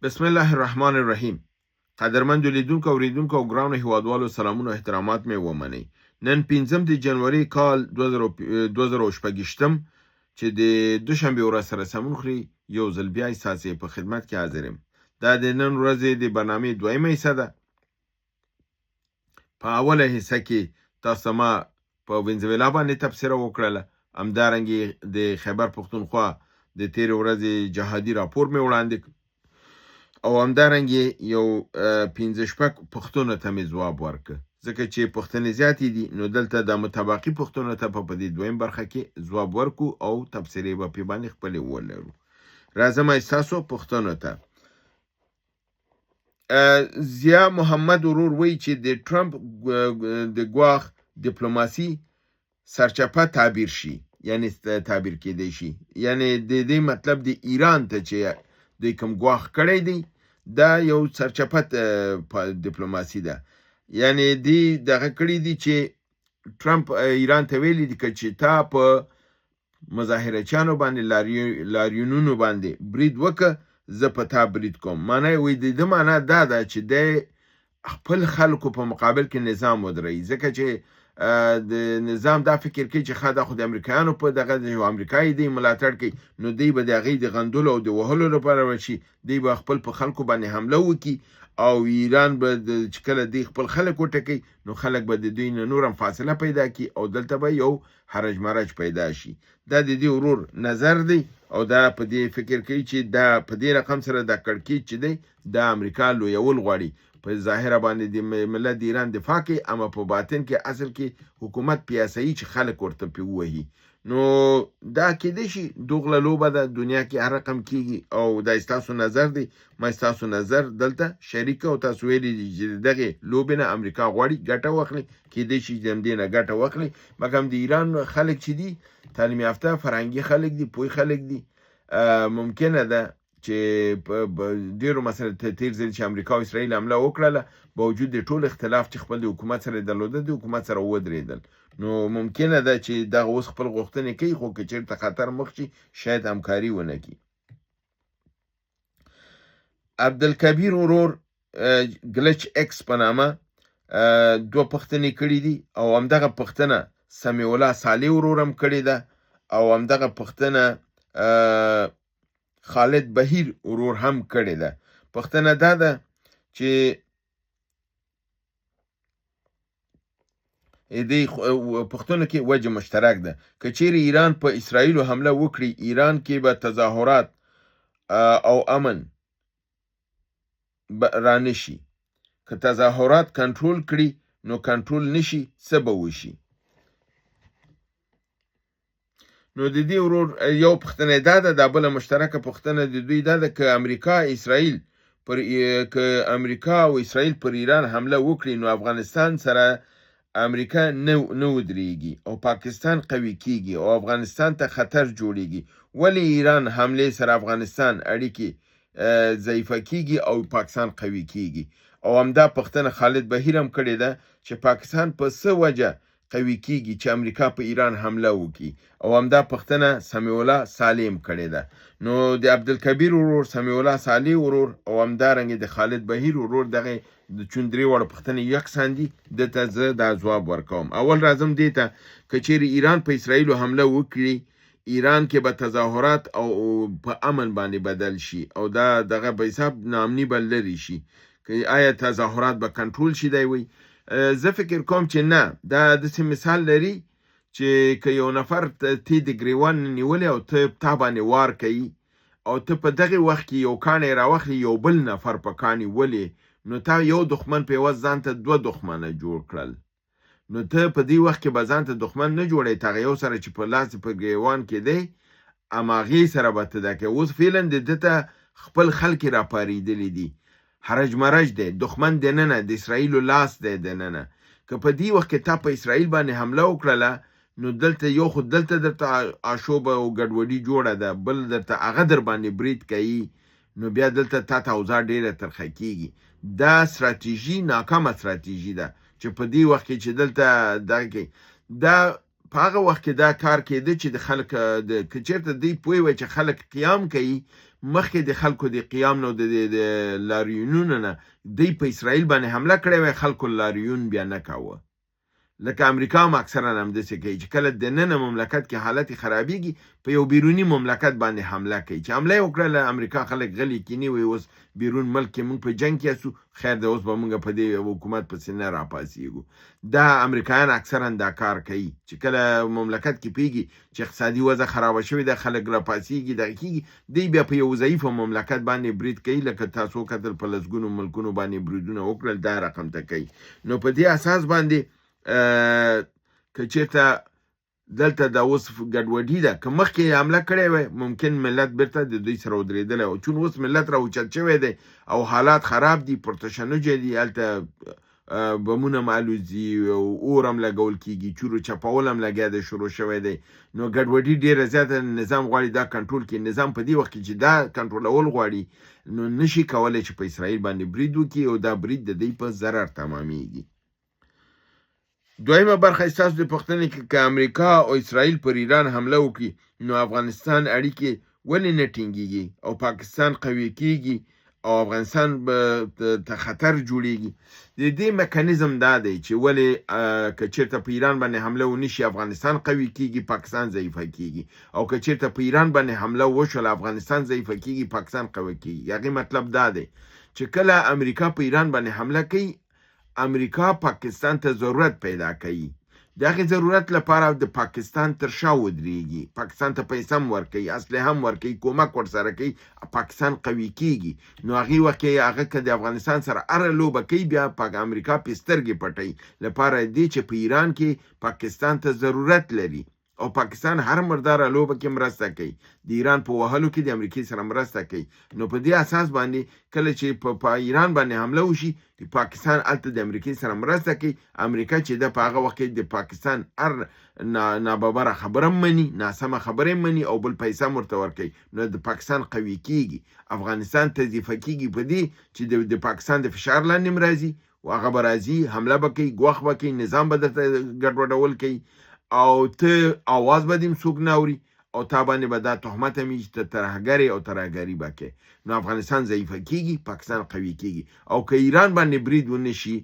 بسم الله الرحمن الرحیم. قدرمن لیدونکو او اوریدونکو او ګرانو هیوادوالو سلامونه او احترامات مې ومنئ. نن 5 د جنوري کال 2024 چې د دوشنبه ورځ سره سمون خوري یو ځل بیا اساسي په خدمت کې حاضر یم. دا د نن ورځې د برنامې دویمه حصہ ده. په اوله حصہ کې تاسو ما په وینزویلا باندې تبصره وکړله، همدارنګه د خیبر پښتونخوا د تیر ورځې جهادي راپور مې وړاندې او همدارنګه یو 15 شپږ پښتنو ته مې ځواب ورکړ، ځکه چې پښتنې زیاتې دي نو دلته د متباقي پښتنو ته په دې دویم برخه کې ځواب ورکو او تبصرې به په باندې خپل ولرو. راځم تاسو پښتنو ته. ضیا محمد ورور وایي چې د ټرمپ د ګواښ ډیپلوماسي سرچپه تعبیر شي، یعنی تعبیر کېدی شي، یعنی د دې مطلب د ایران ته چې د کوم ګواښ کړی دی دا یو سرچپت ډیپلوماسي ده. یعنی دی دغه کړی دی چې ټرمپ ایران ته ویلي دی چې تا په مظاهره چانو باندې لاریونونو باندې برید وکړه، زه په تا برید کوم. معنی وی د معنا دا ده چې د خپل خلکو په مقابل کې نظام ودري، ځکه چې د نظام دا فکر کوي چې خاطر خو د امریکایانو په دغه د امریکایي دی ملاتړ کوي، نو دی به د هغې د غندلو او د وهلو لپاره وشي، دی به خپل په خلکو باندې حمله وکړي او ایران به چې کله دی خپل خلک وټکي نو خلک به د دوی نه نورم فاصله پیدا کړي او دلته به یو حرج مرج پیدا شي. دا د دې ورور نظر دی او دا په دې فکر کوي چې دا په دې رقم سره د کړکېچ چې دی د امریکا لویول غواړي، په ظاهره باندې د ملت د ایران دفاع کوي، اما په باطن کې اصل کې حکومت پیاسي چې خلک ورته پیوهي. نو دا کېدای شي دوغله لوبه ده، دنیا کې هر رقم کېږي او دا ستاسو نظر دی. ما ستاسو نظر دلته شریک او تاسو ویلي دي چې دغه لوبې نه امریکا غواړي ګټه واخلي، کېدای شي د دې نه ګټه واخلي، مګر د ایران خلک چې دي تعلیم یافته فرهنګي خلک دي، پوه خلک دي، ممکنه ده چې په ډیرو مسله تیر ځل چې امریکا او اسرائیل حمله وکړله باوجود د ټول اختلاف چې خپل د حکومت سره درلوده د حکومت سره ودرېدل، نو ممکنه ده چې دغه اوس خپل غوښتنې کوي، خو که چېرته خطر مخ شي شاید همکاري ونه کړي. عبدالکبیر ورور ګلچ اکس په نامه دوه پوښتنې کړي دي او همدغه پوښتنه سمیع الله صالح ورور هم کړې ده او همدغه پوښتنه خالد بهیر ورور هم کړی ده. پوښتنه دا ده چې دې پښتنو کې وجه مشترک ده، که چیرې ایران په اسرائیل حمله وکړي ایران کې به تظاهرات او امن رانشي، که تظاهرات کنټرول کړي نو کنټرول نشي څه به وشي. نو د دې ورور یو پوښتنه دا ده، دا بله مشترکه پوښتنه د دوی دا ده که امریکا او اسرائیل پر ایران حمله وکړي نو افغانستان سره امریکا نه ودرېږي او پاکستان قوي کیږي او افغانستان ته خطر جوړیږي، ولی ایران حمله سره افغانستان اړیکې ضعیفه کیږي او پاکستان قوي کیږي. او همدا پوښتنه خالد بهیر هم کړې ده چې پاکستان په څه وجه قوي کیږي چې امریکا په ایران حمله وکړي، او همدا پوښتنه سمیع الله صالح هم کړې ده. نو د عبدالکبیر ورور، سمیع الله صالح ورور او همدارنګه د خالد بهیر ورور دغه د چون درې وړه پوښتنې یکسان دي، دته زه دا ځواب ورکوم. اول راځم دې ته که چیرې ایران په اسرائیلو حمله وکړي ایران کې به تظاهرات او په امن باندې بدل شي او دا دغه به حساب ناامني به لرې شي، که آیا تظاهرات به کنټرول شي دی وي. زه فکر کوم چې نه، دا داسې مثال لري چې که یو نفر تی د ګریوان نیولې او ته تا باندې وار کوي او ته په دغه وخت کې یو کاڼی راوخلي یو بل نفر په کاڼي ولې، نو تا یو دښمن په عوض ځان ته دوه دښمنه جوړ کړل، نو ته په دې وخت کې به ځان ته دښمن نه جوړی، هغه یو سره چې په لاس په ګریوان کې دی هماغې سره به ته دا کوې. اوس فعلا د ده ته خپل خلک راپارېدلي دي، حرج مرج دی، دښمن دننه د اسرائیلو لاس دی دننه. که په دې وخت کې تا په اسرائیل باندې حمله وکړله نو دلته یو خو دلته درته آشوبه او ګډوډي جوړه ده، بل درته هغه در باندې برید کوي، نو بیا دلته تا ته اوضاع ډېره ترخه کېږي. دا ستراتیژي ناکامه ستراتیژي ده چې په دې وخت کې چې دلته دا په هغه وخت کې دا کار کېده چې د خلک که چېرته دوی پوه وی چې خلک قیام کوي مخکې د خلکو د قیام نه د لاریونونو نه دوی په اسرائیل باندې حمله کړې وای، خلکو لاریون بیا نه کاوه. لکه امریکا هم اکثرا همداسې کوي چې کله دننه مملکت کې حالت خرابېږي په یو بیروني مملکت باندې حمله کوي. چې حمله یې وکړه له امریکا خلک غلي کینی وي اوس بیرون ملک کې موږ په جنګ کې اسو، خیر ده اوس به موږ په دې حکومت پسې نه راپاسېږو. دا امریکایان اکثرا دا کار کوي چې کله مملکت کې پیږي چې اقتصادي وضع خرابه شوې ده، خلک راپاسېږي دغه کېږي، دوی بیا په یو ضعیفه مملکت باندې برید کوي. لکه تاسو وکتل په لسګونو ملکونو باندې بریدونه وکړل، دا رقم ته کوي. نو په دې اساس باندې که چېرته دلته دا اوس ګډوډي ده، که مخکې حمله کړې وای ممکن ملت بیرته د دوی سره ودرېدلی و. چون اوس ملت راوچت شوی دی او حالات خراب دي، پرتشنجې دي، هلته بمونه معلوځي، اور هم لګول کېږي، چورو چپول هم لګیا دی شروع شوی دی. نو ګډوډي ډېره زیاته نظام غواړي دا کنټرول کړي. نظام په دې وخت کې چې دا کنټرولول غواړي نو نشي کولی چې په اسرائیل باندې برید وکړي او دا برید د دوی په ضرر تمامیږي. دویمه برخه ستاسو د پوښتنې کې که امریکا او اسرائیل پر ایران حمله وکړي نو افغانستان اړیکې ولې نه ټینګېږي او پاکستان قوي کېږي او افغانستان ته خطر جوړېږي. د دې میکانیزم دا دی چې ولې که چېرته په ایران باندې حمله ونشي افغانستان قوي کېږي، پاکستان ضعیفه کېږي، او که چېرته په ایران باندې حمله وشول افغانستان ضعیفه کېږي، پاکستان قوي کېږي. هغې مطلب دا دی چې کله امریکا په ایران باندې حمله کوي، امریکا پاکستان ته ضرورت پیدا کوي. د هغې ضرورت لپاره د پاکستان تر شا ودرېږي، پاکستان ته پیسې هم ورکوي، اسلحه هم ورکوي، کومک ورسره کوي، پاکستان قوي کېږي. نو هغې وخت کې هغه که د افغانستان سره هره لوبه کوي بیا امریکا پې سترګې پټوي لپاره دې چې په ایران کې پاکستان ته ضرورت لري او پاکستان هر مرداره لوبه کې مرسته کوي، د ایران په وهلو کې د امریکې سره مرسته کوي. نو په دې اساس باندې کله چې په ایران باندې حمله وشي پاکستان هلته د امریکې سره مرسته کوي. امریکا چې ده په هغه وخت کې د پاکستان هر ناببره خبره مني، ناسمه خبره مني او بل پیسې هم ورته ورکوي. نو د پاکستان قوي کېږي، افغانستان تضعیفه کېږي په دې چې د پاکستان د فشار لاندې هم راځي او هغه به راځي حمله به کوي، ګواښ به کوي، نظام به درته ګډوډول کوي او ته آواز به دې هم څوک نه اوري او تا باندې به دا تهمت هم وي چې ته ترهګرې او ترهګري به کوې. نو افغانستان ضعیفه کېږي، پاکستان قوي کېږي. او که ایران باندې برید ونه شي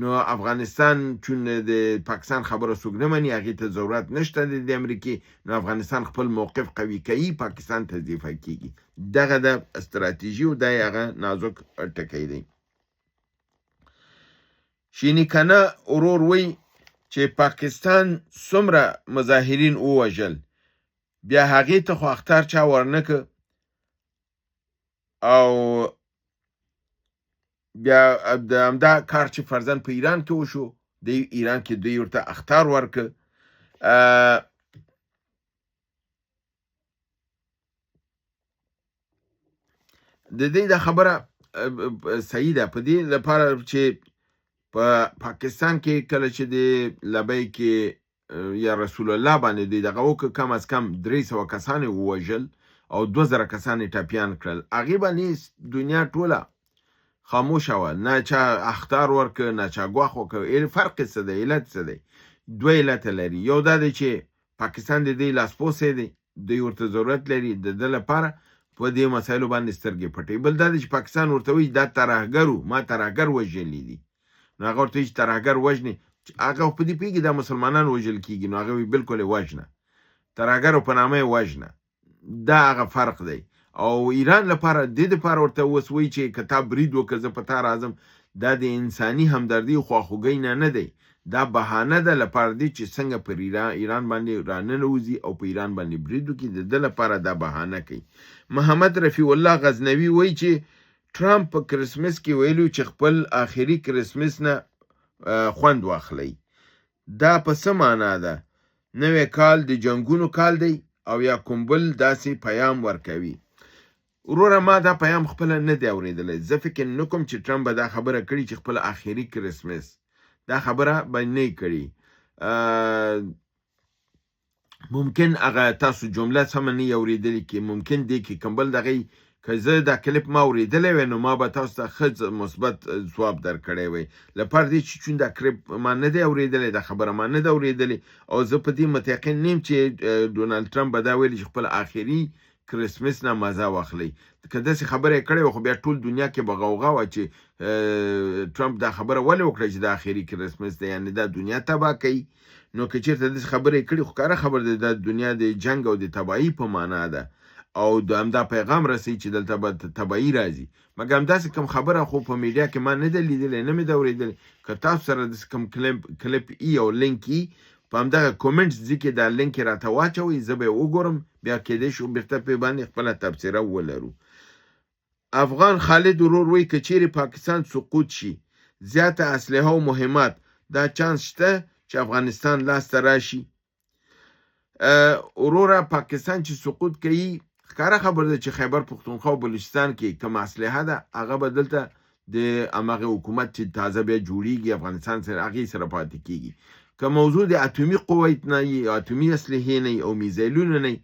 نو افغانستان چون د پاکستان خبره څوک نه مني، هغې ته ضرورت نشته د امریکې، نو افغانستان خپل موقف قوي کوي، پاکستان تضعیفه کېږي. دغه د استراتیژي او دا هغه نازک ټکی دی. شینیکنه ورور وی چې پاکستان څومره مظاهرین ووژل بیا هغې ته خو اختار چا ورنکه او بیا د همدا کار چې فرضاً په ایران کې وشو د ایران کې دوی ورته اختار ورکه. د دې د خبره صحیح ده په دې لپاره چې په پاکستان کې کله چې د لبیک یا رسول الله باندې دوی دغه وکړه کم از کم 300 کسان یې ووژل او 2000 کسان یې ټپیان کړل. هغې باندې دنیا ټوله خاموشه وه، نه چا اختار ورکړه نه چا ګواښ وکړه. فرق یې څه دی؟ علت څه دی؟ دوه علته لري. یو دا دی چې پاکستان د دې لاسپوڅی دی، دوی ورته ضرورت لري د ده لپاره په دې مسایلو باندې سترګې پټوي. بل دا دی چې پاکستان ورته وایي دا ترهګر و، ما ترهګر وژلي دي. نو هغه ورته وایي چې ترهګر وژنې، هغه په دې پوهېږي دا مسلمانان وژل کېږي، نو هغه وایي بالکل یې وژنه، ترهګرو په نامه یې وژنه. دا هغه فرق دی. او ایران لپاره د دې دپاره ورته اوس وایي چې که تا برید وکړه زه په تا راځم، دا د انساني همدردي او خواخوږۍ نه دی، دا بهانه ده لپاره دی چې څنګه پر ایران باندې راننوځي او په ایران باندې برید وکړي. د ده لپاره دا بهانه کوي. محمد رفیع الله غزنوي وایي چې ټرمپ په کرسمس کې ویلو چې خپل آخري کرسمس نه خوند واخلئ. دا په څه معنا ده؟ نوی کال د جنګونو کال دی او یا کوم بل داسې پیام ورکوي؟ وروره ما دا پیام خپله نه دی اورېدلی. زه فکر نه کوم چې ټرمپ به دا خبره کړي چې خپل آخري کرسمس، دا خبره به نه کړي. ممکن هغه تاسو جمله سمه نه اورېدلې کې، ممکن دی کې کوم بل دغه که زه دا کلیپ ما اورېدلی وی نو ما به تاسو ته ښه مثبت ځواب درکړی وی. لپاره دی چې چون دا کلیپ ما نه دی اورېدلی، دا خبره ما نه ده اورېدلې او زه په دې متیقن نه یم چې ډونالډ ټرمپ به دا ویلي چې خپل آخري کرسمس نه مزه واخلئ. که داسې خبره یې کړې وه خو بیا ټول دنیا کې به غوغا وه چې ټرمپ دا خبره ولې وکړه چې دا آخري کرسمس دی، یعنې دا دنیا تباه کوي. نو که چېرته داسې خبره یې کړې خو ښکاره خبره ده دا دنیا د جنګ او د تباهي په معنا ده او د همدا پیغام رسوي چې دلته به تباهي راځي. مګر همداسې کوم خبره خو په میډیا کې ما نه ده لیدلې، نه مې ده اورېدلې. که تاسو سره داسې کوم کلیپ ای او لینک ای په همدغه کومنټس ځای کې دا لینک یې راته واچوئ، زه به یې وګورم، بیا کیدای شي بېرته پرې باندې خپله تبصره ولرو. افغان خالد ورور وایي که چیرې پاکستان سقوط شي زیاته اسلحه او مهمات دا چانس شته چې افغانستان لاسته راشي. وروره پاکستان چې سقوط کوي ښکاره خبره ده چې خیبر پښتونخوا او بلوچستان کې کوم اسلحه ده هغه به دلته د همغه حکومت چې تازه بیا جوړیږي افغانستان سره هغې سره پاتې کیږي. که موضوع د اتومي قوت نه وي، اتومي اسلحې نه وي او میزایلونه نه وي،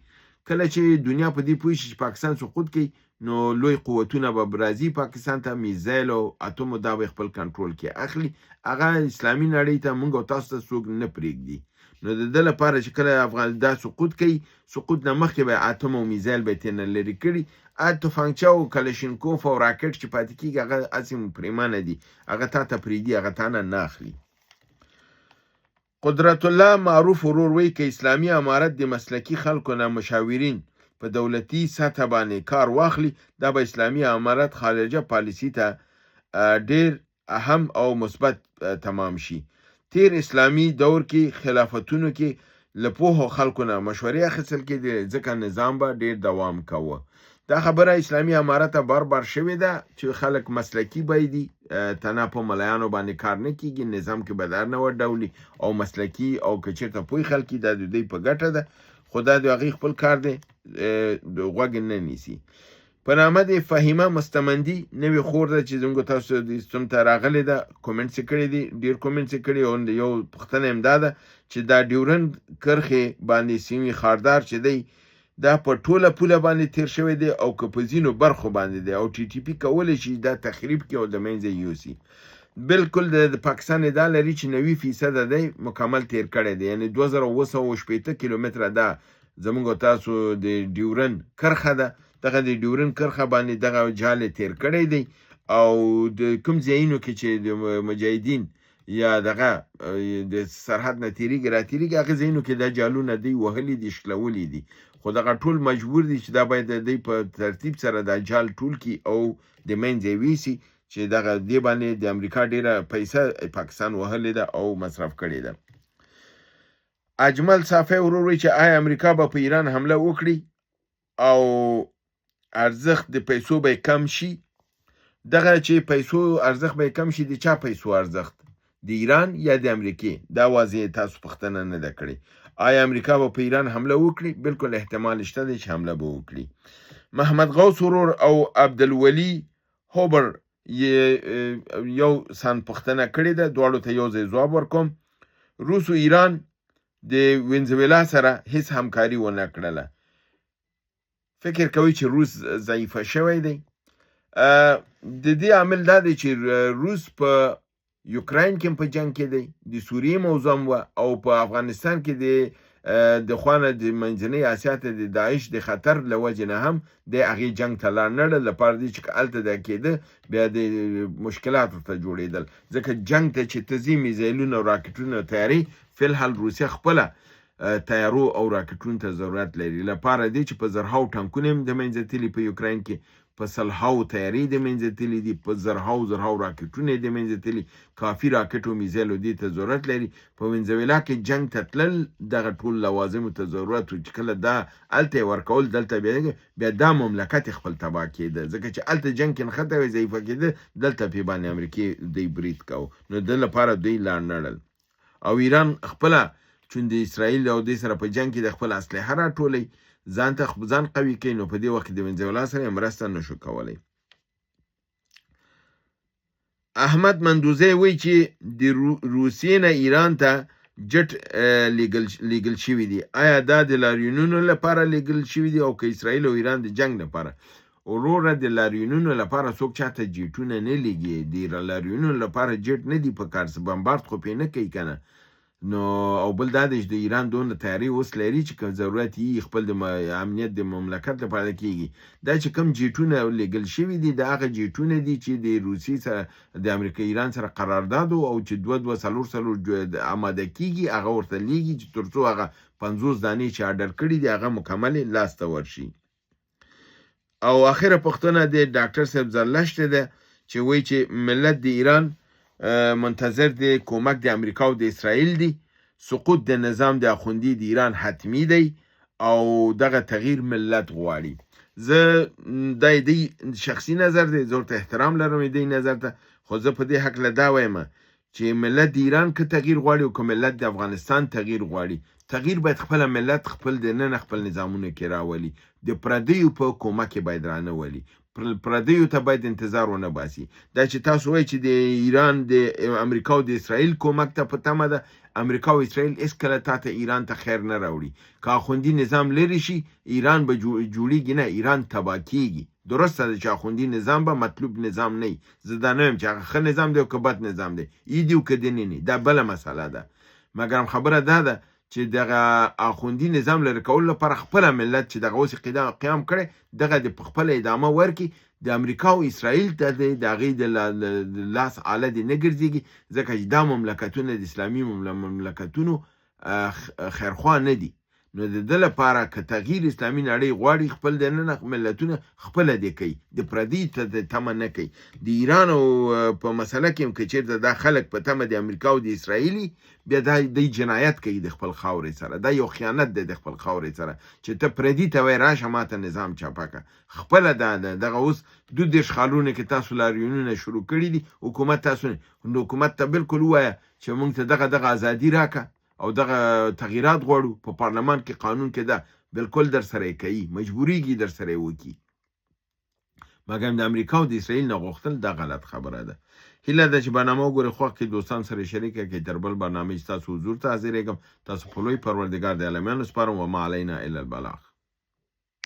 کله چې دنیا په دې پوه شي چې پاکستان سقوط کوي نو لوی قوتونه به راځي پاکستان ته، میزایل او اتومو دا به خپل کنټرول کې اخلي. هغه اسلامي نړۍ ته موږ او تاسو ته څوک نه پرېږدي. نو د ده لپاره چې کله افغان دا سقوط کوي، سقوط نه مخکې به اتم او میزایل به یې ترېنه لرې کړي. توفانچه او کلشینکوف او راکټ چې پاتې کېږي هغه هسې پرېمانه دي، هغه تا ته پرېږدي، هغه تا نه اخلي. قدرت الله معروف ورور وایي که اسلامي امارت د مسلکي خلکو نه مشاورین په دولتي سطح باندې کار واخلي دا به اسلامي امارت خارجه پالیسي ته ډېر اهم او مثبت تمام شي. تیر اسلامي دور کې خلافتونو کې له پوهو خلکو نه مشورې اخیستل کېدې ځکه نظام به ډېر دوام کوه. دا خبره اسلامي امارت ته بار بار شوې ده چې خلک مسلکي بایدي، تنها په ملایانو باندې کار نه کېږي، نظام کې به در نه ورډولي او مسلکي او که چېرته پوه خلک دا د دوی په ګټه ده، خو دا د هغې خپل کار دی غوږ نه نیسي. په نامه د فهیمه مستمندي نوې خور ده چې زموږ تاسو د سیستم ته راغلې ده، کومنټس یې کړي دي، ډېر کومنټس یې کړي او یو پوښتنه یې دا ده چې دا ډیورند کرښې باندې سیمې خاردار چې دی دا په ټوله پوله باندې تیر شوی دی او که په ځینو برخو باندې دی او ټي ټي پي کولی شي دا تخریب کړي او د منځه یوسي. بالکل د پاکستان ادعا لري چې 90% دی مکمل تیر کړی دی، یعنې 2980 کیلومتره دا زموږ تاسو د ډیورند کرښه ده. دغه د ډیورند کرښه باندې دغه جال تیر کړی دی او د کوم ځایونو کې چې د مجاهدین یا دغه د سرحد نه تیریږي راتیریږي هغه ځایونو کې دا جالونه دی وهلي دي، شکلولي دي، خو دغه ټول مجبور دي چې دا باید د دوی په ترتیب سره دا جال ټول کړي او د منځه یوسي چې دغه دې باندې د امریکا ډېره پیسه پاکستان وهلې ده او مصرف کړې ده. اجمل صافی ورور وایي چې آیا امریکا به په ایران حمله وکړي او ارزښت د پیسو به کم شي؟ دغه چې پیسو ارزښت به کم شي، د چا پیسو ارزښت؟ د ایران یا د امریکې؟ دا واضح تاسو پوښتنه نه ده کړې. آیا امریکا به په ایران حمله وکړي؟ بالکل احتمال شته دی چې حمله به وکړي. محمد غوث ورور او عبدالولي هوبر یو سان پوښتنه کړې ده، دواړو ته یو ځای ځواب ورکوم. روس او ایران د وینزویلا سره هیڅ همکاري ونه کړله. فکر کوي چې روس ضعیفه شوی دی. د دې عامل دا دی چې روس په یوکراین کې په جنگ کې دی، د سوریې موضوع و او په افغانستان کې د خوانه د منځنۍ اسیا ته د داعش د خطر له وجې نه هم د هغې جنگ ته لاړ نه ړل، لپاره دی چې که هلته دا کېده بیا د مشکلاتو ته جوړېدل، ځکه جنگ ته چې ته ځي میزایلونه او راکټونه تیاري، فلحال روسیه خپله تیارو او راکټونو ته ضرورت لري، لپاره دی چې په زرهاو ټانکونه هم د منځه تلي په یوکراین کې، په سلهاو تیارې د منځه تلي دي، په زرهاو راکټونه د منځه تلي، کافي راکټ او میزایلو دې ته ضرورت لري. په وینزویلا کې جنگ ته تلل دغه ټول لوازمو ته ضرورت و چې کله دا هلته یې ورکول دلته بیا دا مملکت خپل تباه کېده، ځکه چې هلته جنگ کې نښته وی ضعیفه کېده، دلته پې باندې امریکې دوی برید کوو، نو د لپاره دوی لاړ نه ړل. او ایران خپله چون د اسرائیل او دوی سره په جنگ کې د خپل اسلحه راټولوي، ځان قوي کوي، نو په دې وخت کې د وینزویلا سره مرسته نشو کولی. احمد مندوزی وایي چې د روسیې نه ایران ته جټ لیږل شوي دي، آیا دا د لاریونونو لپاره لیږل شوي دي او که اسرائیل او ایران د جنگ لپاره؟ وروره د لاریونونو لپاره څوک چاته جیټونه نه لیږي، د لاریونونو لپاره جیټ نه دي په کار، بمبارد خو پې نه کوي که نه، نو او بل دا دی چې د ایران دونه تیاری اوس لري چې که ضرورت یې خپل د امنیت د مملکت لپاره کیږي. دا چې کوم جیټونه لیږل شوي دي د هغه جیټونه دي چې د روسیې سره د امریکا ایران سره قرارداد او چې 2 آماده کیږي هغه ورته لیږي چې تر څو هغه 50 دانې چې آرډر کړي دي هغه مکمل لاسته ورشي. او اخره پوښتنه د ډاکټر صاحب زرلشته ده چې وایي چې ملت د ایران منتظر د کومک د امریکا او د اسرائیل دی. سقوط د نظام د اخوندي د ایران حتمی دی او دغه تغییر ملت غواړي. زه د شخصي نظر دی، زه ورته احترام لرم د نظر ته، خو زه په دې هکله دا وایم چې ملت د ایران که تغییر غواړي او که ملت د افغانستان تغییر غواړي، تغییر باید خپل ملت خپل د نن خپل نظامونه کې راولي، د پردیو په کومک باید رانه ولي، پردیو ته باید انتظار ونه باسي. دا چې تاسو وایي چې د ایران د امریکا او د اسرائیل کومک ته په تمه ده، امریکا او اسرائیل هیڅکله تاته ایران ته خیر نه راوړي. که اخوندي نظام لرې شي ایران به جوړیږي نه، ایران تباه کیږي. درسته ده چې اخوندي نظام به مطلوب نظام نه وي، زه دا نه وایم چې هغه ښه نظام دی او که بد نظام دی، ای دی او که دیني نه، دا بله مسله ده. مګر خبره دا ده چې دغه اخوندي نظام لرې کولو لپاره خپله ملت چې دغه اوس قیام کړی دغه د خپله ادامه ورکړي. د امریکا او اسرائیل ته د هغې د لاس آله دې نه ګرځېږي، ځکه چې دا مملکتونه د اسلامي مملکتونو خیرخوا نه دي. نو د ده لپاره که تغییر اسلامي نړۍ غواړي خپل دننه ملتونه خپله دې کوي، د پردي ته تمه نه کوي. د ایران او په مسله کې هم که چېرته دا خلک په تمه د امریکا او د اسرائیلي، بیا دا دی جنایت کوي د خپل خاورې سره، دا یو خیانت دی د خپل خاورې سره چې ته پردي ته وایې راشه ماته نظام چاپه کړه. خپله دغه اوس 22 ښارونو کې تاسو لاریونونه شروع کړي دي، حکومت تاسو نو حکومت ته بالکل ووایه چې موږ ته دغه ازادي راکړه او دغه تغییرات غواړو په پارلمان کې قانون کې ده، بالکل در سره یې کوي، مجبوریږي در سره یې وکړي. مګر د امریکا او د اسرائیل نه غوښتل دا غلط خبره ده. هیله ده چې برنامه وګورئ، خوښ کې دوستان سره شریکه کړئ. تر بل برنامه چې تاسو حضور ته حاضرېږم، تاسو په لوی پروردګار د عالمینو سپارم، وما علینا الا البلاغ.